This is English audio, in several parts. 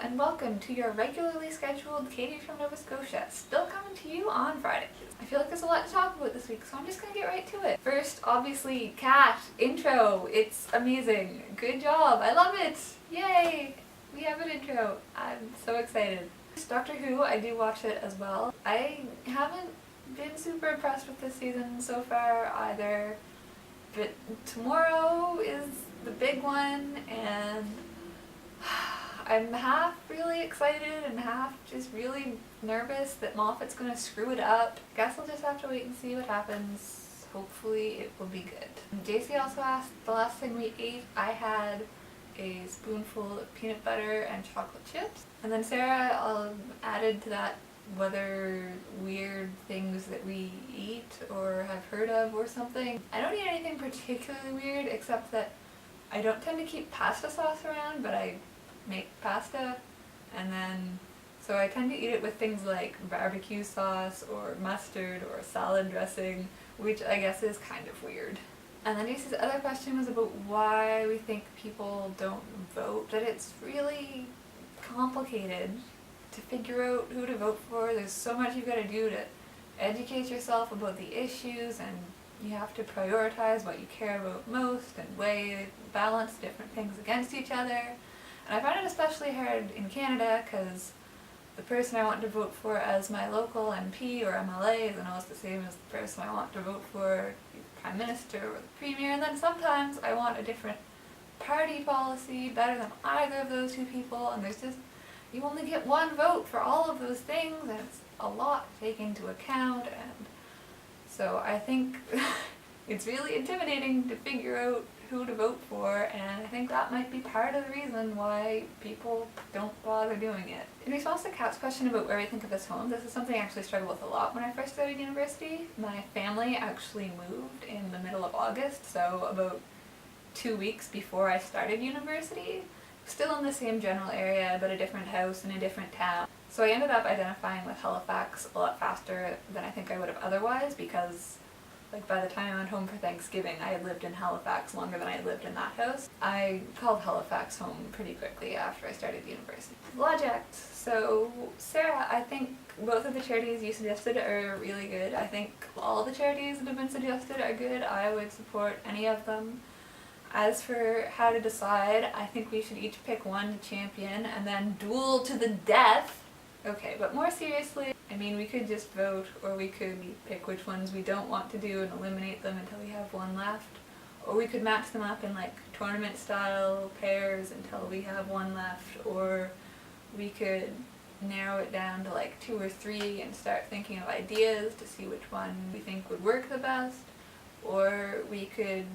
and welcome to your regularly scheduled Katie from Nova Scotia, still coming to you on Fridays. I feel like there's a lot to talk about this week, so I'm just gonna get right to it. First, obviously, Cat, intro, it's amazing. Good job, I love it, yay! We have an intro, I'm so excited. Doctor Who, I do watch it as well. I haven't been super impressed with this season so far either, but tomorrow is the big one, and I'm half really excited and half just really nervous that Moffat's gonna screw it up. Guess I'll just have to wait and see what happens. Hopefully it will be good. JC also asked the last thing we ate. I had a spoonful of peanut butter and chocolate chips. And then Sarah added to that whether weird things that we eat or have heard of or something. I don't eat anything particularly weird except that I don't tend to keep pasta sauce around, but I make pasta, and then so I tend to eat it with things like barbecue sauce or mustard or salad dressing, which I guess is kind of weird. And then Jace's other question was about why we think people don't vote. That it's really complicated to figure out who to vote for. There's so much you've got to do to educate yourself about the issues, and you have to prioritize what you care about most and balance different things against each other. And I find it especially hard in Canada because the person I want to vote for as my local MP or MLA isn't always the same as the person I want to vote for the Prime Minister or the Premier, and then sometimes I want a different party policy better than either of those two people, and you only get one vote for all of those things, and it's a lot to take into account, and so I think it's really intimidating to figure out who to vote for, and I think that might be part of the reason why people don't bother doing it. In response to Kat's question about where we think of as home, this is something I actually struggled with a lot when I first started university. My family actually moved in the middle of August, so about 2 weeks before I started university. Still in the same general area, but a different house in a different town. So I ended up identifying with Halifax a lot faster than I think I would have otherwise, because by the time I went home for Thanksgiving, I had lived in Halifax longer than I had lived in that house. I called Halifax home pretty quickly after I started university. Logic. So Sarah, I think both of the charities you suggested are really good. I think all the charities that have been suggested are good. I would support any of them. As for how to decide, I think we should each pick one to champion and then duel to the death. Okay, but more seriously, I mean, we could just vote, or we could pick which ones we don't want to do and eliminate them until we have one left. Or we could match them up in tournament style pairs until we have one left. Or we could narrow it down to 2 or 3 and start thinking of ideas to see which one we think would work the best. Or we could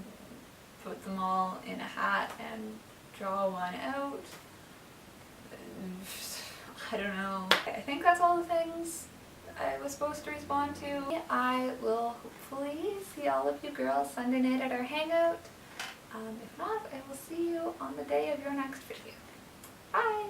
put them all in a hat and draw one out. I don't know. I think that's all the things I was supposed to respond to. I will hopefully see all of you girls Sunday night at our hangout. If not, I will see you on the day of your next video. Bye!